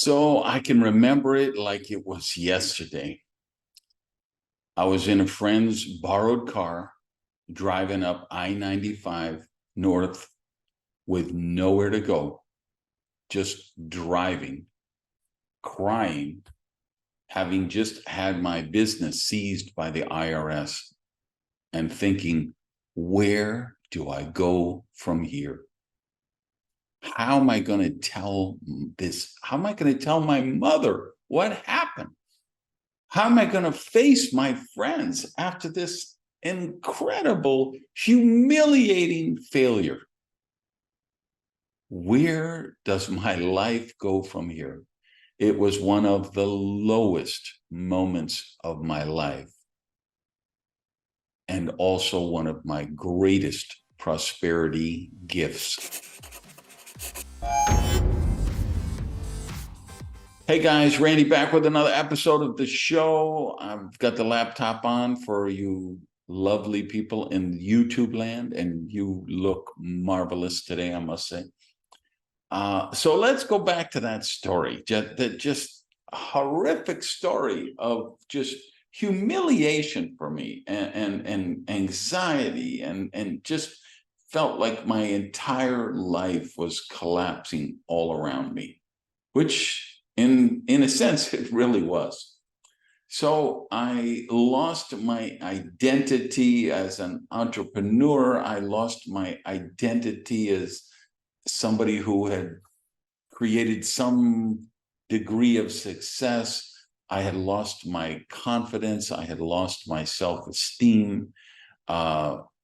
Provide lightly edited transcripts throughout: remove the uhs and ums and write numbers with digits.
So I can remember it like it was yesterday. I was in a friend's borrowed car driving up I-95 north with nowhere to go, just driving, crying, having just had my business seized by the IRS and thinking, where do I go from here? How am I going to tell this? How am I going to tell my mother what happened? How am I going to face my friends after this incredible, humiliating failure? Where does my life go from here? It was one of the lowest moments of my life, and also one of my greatest prosperity gifts. Hey guys, Randy back with another episode of the show. I've got the laptop on for you lovely people in YouTube land, and you look marvelous today, I must say. So let's go back to that story, just horrific story of just humiliation for me and anxiety and just felt like my entire life was collapsing all around me, which in a sense it really was. So I lost my identity as an entrepreneur. I lost my identity as somebody who had created some degree of success. I had lost my confidence. I had lost my self-esteem.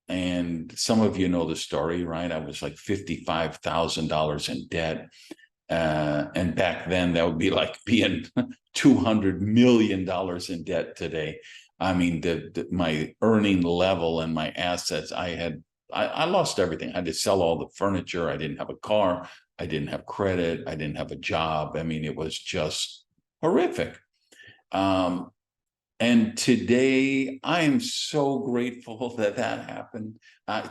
And some of you know the story, right? I was like $55,000 in debt. And back then that would be like being $200 million in debt today. I mean, my earning level and my assets, I lost everything. I had to sell all the furniture. I didn't have a car. I didn't have credit. I didn't have a job. I mean, it was just horrific. And today, I am so grateful that that happened.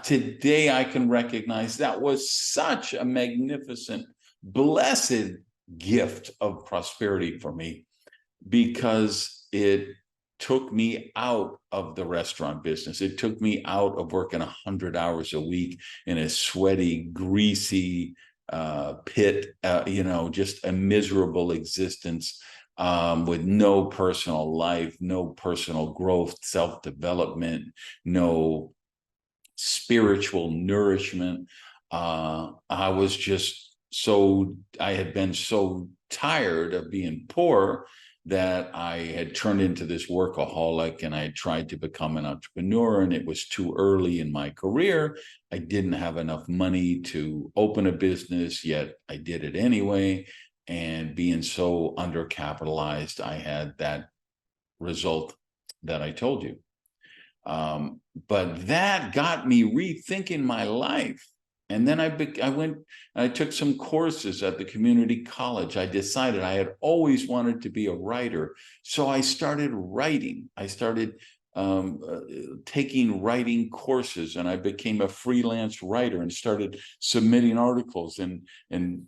Today, I can recognize that was such a magnificent, blessed gift of prosperity for me, because it took me out of the restaurant business. It took me out of working 100 hours a week in a sweaty, greasy pit, just a miserable existence, with no personal life, no personal growth, self-development, no spiritual nourishment. I had been so tired of being poor that I had turned into this workaholic, and I had tried to become an entrepreneur, and it was too early in my career. I didn't have enough money to open a business, yet I did it anyway. And being so undercapitalized, I had that result that I told you. But that got me rethinking my life. And then I went, I took some courses at the community college. I decided I had always wanted to be a writer. So I started writing. I started taking writing courses, and I became a freelance writer and started submitting articles, and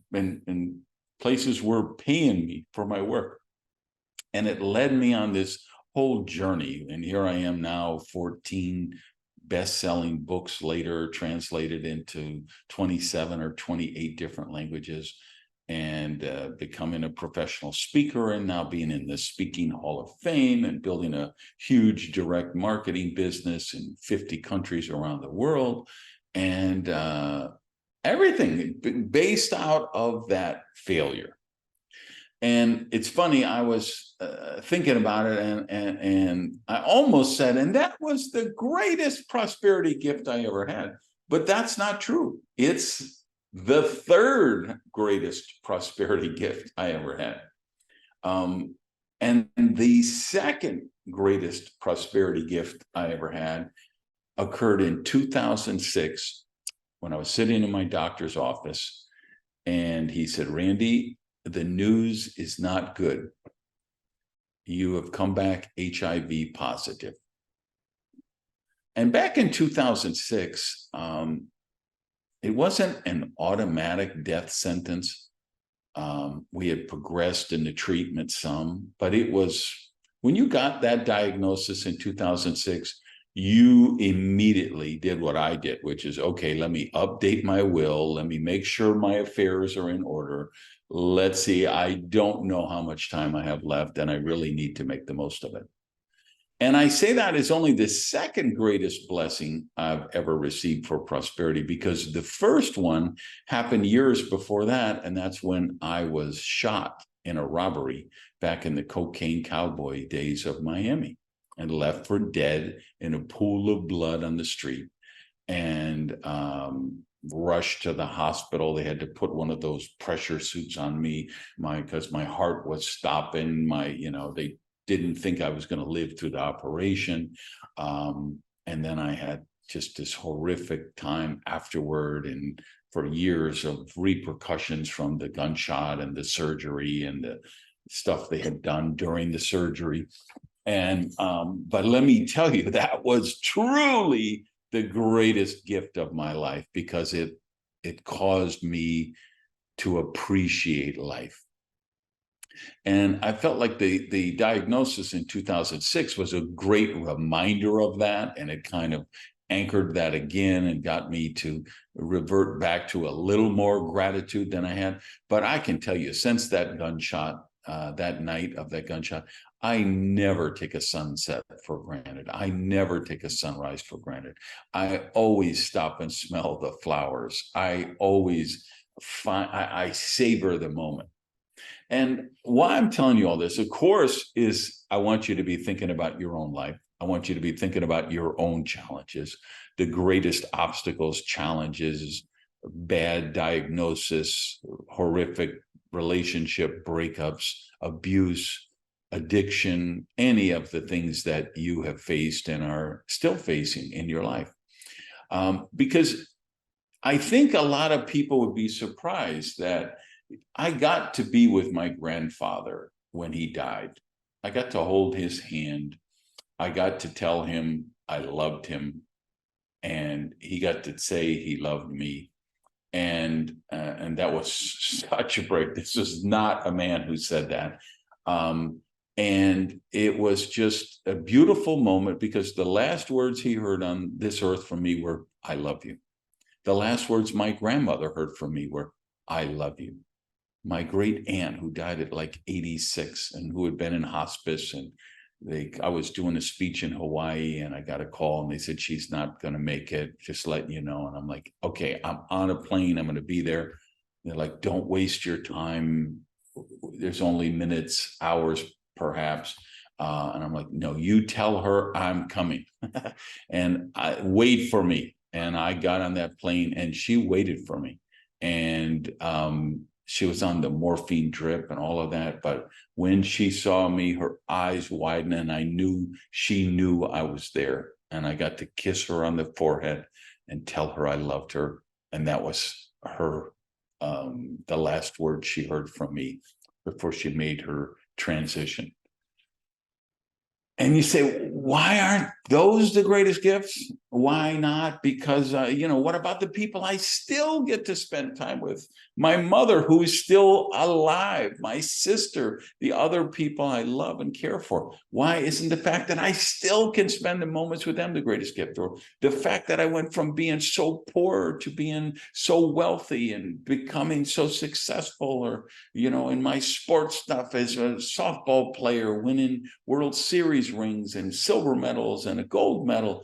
places were paying me for my work. And it led me on this whole journey. And here I am now, 14 best-selling books later, translated into 27 or 28 different languages, and becoming a professional speaker, and now being in the Speaking Hall of Fame, and building a huge direct marketing business in 50 countries around the world. And everything based out of that failure. And it's funny, I was thinking about it, and I almost said, and that was the greatest prosperity gift I ever had. But that's not true. It's the third greatest prosperity gift I ever had. And the second greatest prosperity gift I ever had occurred in 2006, when I was sitting in my doctor's office, and he said, Randy, the news is not good. You have come back HIV positive. And back in 2006, it wasn't an automatic death sentence. We had progressed in the treatment some, but it was, when you got that diagnosis in 2006, you immediately did what I did, which is, okay, let me update my will. Let me make sure my affairs are in order. Let's see, I don't know how much time I have left, and I really need to make the most of it. And I say that is only the second greatest blessing I've ever received for prosperity, because the first one happened years before that. And that's when I was shot in a robbery back in the cocaine cowboy days of Miami, and left for dead in a pool of blood on the street, and rushed to the hospital. They had to put one of those pressure suits on me, because my heart was stopping. They didn't think I was going to live through the operation. And then I had just this horrific time afterward, and for years of repercussions from the gunshot and the surgery and the stuff they had done during the surgery. And but let me tell you, that was truly the greatest gift of my life, because it caused me to appreciate life. And I felt like the diagnosis in 2006 was a great reminder of that, and it kind of anchored that again and got me to revert back to a little more gratitude than I had. But I can tell you, since that gunshot, that night of that gunshot, I never take a sunset for granted. I never take a sunrise for granted. I always stop and smell the flowers. I always I savor the moment. And why I'm telling you all this, of course, is I want you to be thinking about your own life. I want you to be thinking about your own challenges, the greatest obstacles, challenges, bad diagnosis, horrific relationship breakups, abuse, addiction, any of the things that you have faced and are still facing in your life. Because I think a lot of people would be surprised that I got to be with my grandfather when he died. I got to hold his hand. I got to tell him I loved him, and he got to say he loved me. And that was such a break. This was not a man who said that. And it was just a beautiful moment, because the last words he heard on this earth from me were, I love you. The last words my grandmother heard from me were, I love you. My great aunt, who died at like 86 and who had been in hospice, and I was doing a speech in Hawaii, and I got a call and they said, she's not going to make it, just letting you know. And I'm like, okay, I'm on a plane, I'm going to be there. And they're like, don't waste your time. There's only minutes, hours, perhaps. And I'm like, no, you tell her I'm coming. And wait for me. And I got on that plane, and she waited for me. And she was on the morphine drip and all of that. But when she saw me, her eyes widened, and I knew she knew I was there. And I got to kiss her on the forehead and tell her I loved her. And that was her, the last word she heard from me before she made her transition. And you say, why aren't those the greatest gifts? Why not? Because, what about the people I still get to spend time with? My mother, who is still alive, my sister, the other people I love and care for. Why isn't the fact that I still can spend the moments with them the greatest gift? Or the fact that I went from being so poor to being so wealthy and becoming so successful, or, in my sports stuff as a softball player, winning World Series rings and silver medals and a gold medal.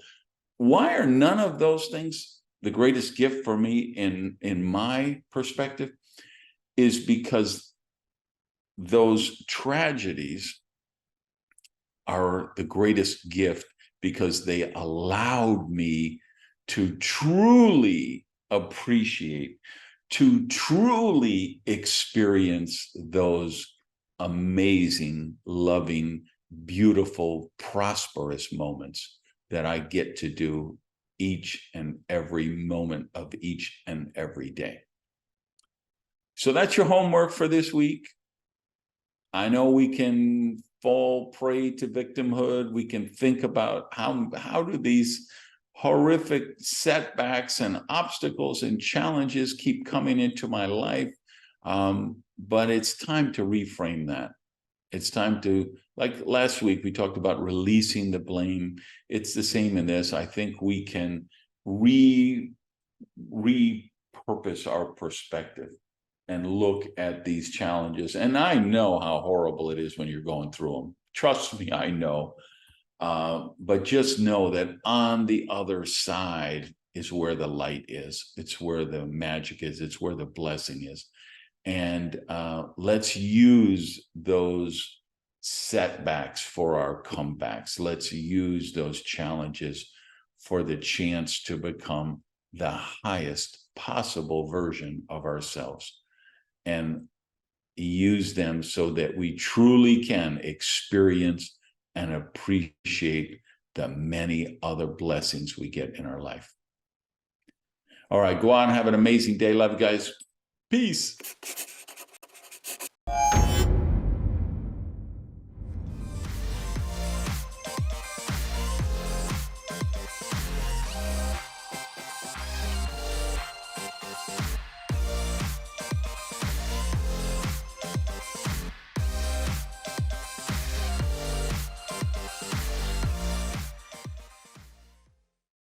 Why are none of those things the greatest gift for me in my perspective? Is because those tragedies are the greatest gift, because they allowed me to truly appreciate, to truly experience those amazing, loving, beautiful, prosperous moments that I get to do each and every moment of each and every day. So that's your homework for this week. I know we can fall prey to victimhood. We can think about how do these horrific setbacks and obstacles and challenges keep coming into my life? But it's time to reframe that. It's time to, like last week, we talked about releasing the blame. It's the same in this. I think we can repurpose our perspective and look at these challenges. And I know how horrible it is when you're going through them. Trust me, I know. But just know that on the other side is where the light is. It's where the magic is. It's where the blessing is. And let's use those setbacks for our comebacks. Let's use those challenges for the chance to become the highest possible version of ourselves, and use them so that we truly can experience and appreciate the many other blessings we get in our life. All right, go out and have an amazing day. Love you guys. Peace.